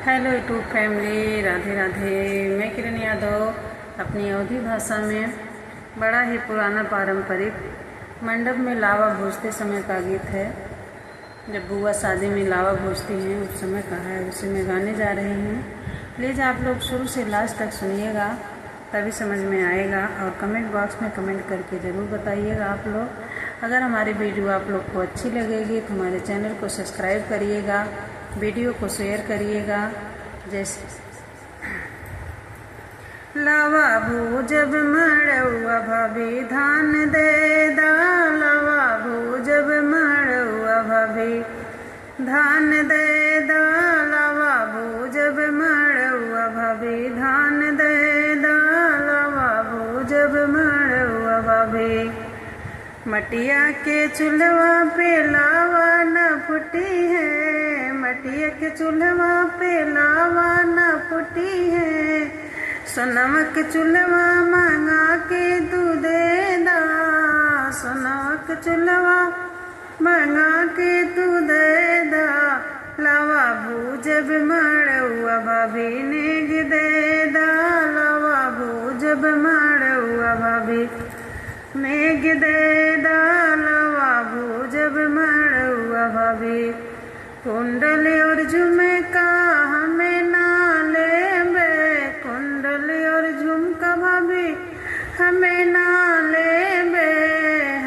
Hello YouTube family, Radhe Radhe. मैं किरण यादव अपनी अवधी भाषा में बड़ा ही पुराना पारंपरिक मंडप में लावा भूजते समय का गीत है। जब बुआ शादी में लावा भूजती हैं उस समय का है, उसे मैं गाने जा रही हूँ। प्लीज़ आप लोग शुरू से लास्ट तक सुनिएगा, तभी समझ में आएगा। और कमेंट बॉक्स में कमेंट करके ज़रूर बताइएगा आप लोग। अगर हमारी वीडियो आप लोग को अच्छी लगेगी तो हमारे चैनल को सब्सक्राइब करिएगा, वीडियो को शेयर करिएगा। जैसे लावा भूजब मड़ुआ भाभी धान दे दा, लावा भूजब मड़ुआ भाभी धान दे दा, लावा भूजब मड़ुआ भाभी धान दे दा, लावा भूजब मड़ुआ भाभी। मटिया के चूल्हा पे लावा न फुटी है, मटिया के चूल्हा पे लावा न फुटी है, सोनवा के चूल्हा मांगा के तू दे दा, सोनवा के चूल्हा मांगा के तू दे दा, लावा भूजब मड़ुआ भाभी नेग दे दा, लावा भूजब मड़ुआ भाभी नेग दे दा, लावा भूजब मड़ुआ भाभी। कुंडल और झुमका हमें ना लेबे, कुंडल और झुमका भाभी हमें ना लेबे,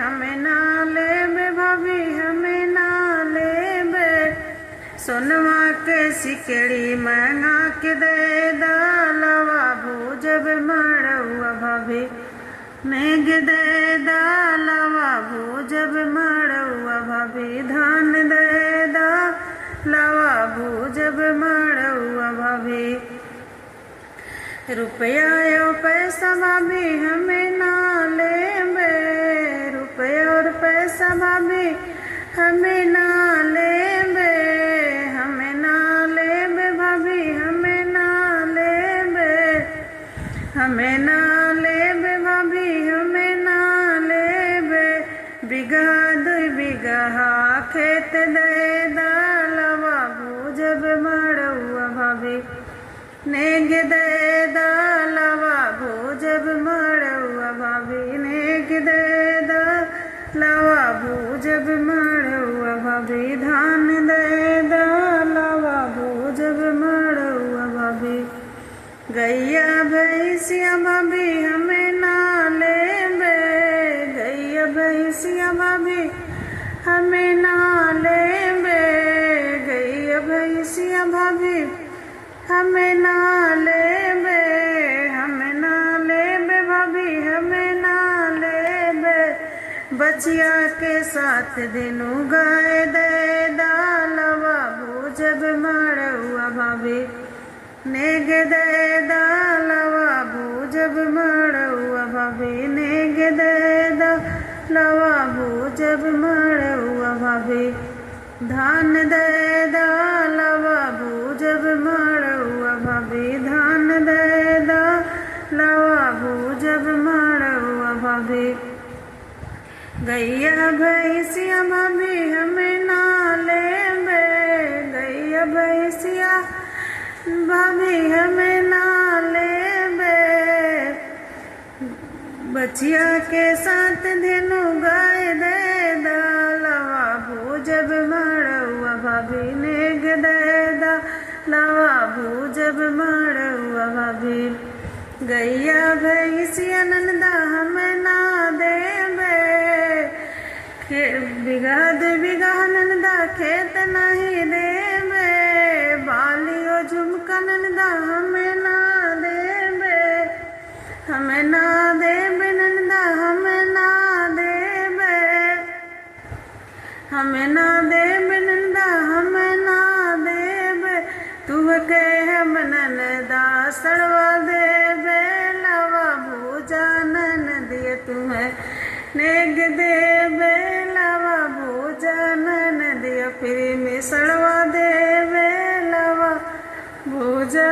हमें ना लेबे भाभी हमें ना लेबे, सोनवा के सिकड़ी मंगा के दे दा, लावा भूजब मड़ुआ भाभी नेग दे दा, लावा भूजब मड़ुआ भाभी धान दे दा, लावा भूजब मड़ुआ भाभी। रुपया और पैसा भाभी हमें ना लेबे, रुपया और पैसा भाभी हमें ना लेबे, हमें ना लेबे भाभी हमें ना लेबे, हमें ना लेबे भाभी हमें ना लेबे, बिगहा दुई बिगहा खेत दे दा, लावा भूजब मड़ुआ भाभी नेग दे दा, लावा भूजब मड़ुआ भाभी नेग दे दा, लावा भूजब मड़ुआ भाभी धान दे दा, लावा भूजब मड़ुआ भाभी। गैया भैंसिया भाभी हमें ना लेबे, गैया भैंसिया भाभी हमें ना लेबे, गैया भैंसिया भाभी हमें ना लेबे, हमें ना लेबे भाभी हमें ना लेबे, बचिया के साथ दिनू गाय दे दा, लावा भूजब मड़ुआ भाभी नेग दे दा, लावा भूजब मड़ुआ भाभी नेग दे दा, लावा भूजब मड़ुआ भाभी धान दे दा, लावा भूजब मड़ुआ भाभी धान दे दा, लावा भूजब मड़ुआ भाभी। गैया भैंसिया भाभी हमें ना लेबे, गैया भैंसिया भाभी हमें ना लेबे, बचिया के साथ धेनु गाय दे दा, लावा भूजब मड़ुआ भाभी नेग दे दा, लावा भूजब मड़ुआ भाभी। गैया भैंसिया नंदा हमें ना देबे, बिगहा दे बिगहा नंदा खेत नहीं देबे, बालियो झुमका नंदा हमें ना देबे, हमें ना देबे नंदा हमें ना देबे, हमें ना देबे नंदा हमें ना देबे, तू कह नंदा सड़वा देबे, लावा भूजा नंदिया तुम्हें नेग देबे, लावा भूजा नंदिया फिर में सड़वा देबे, लावा भूजा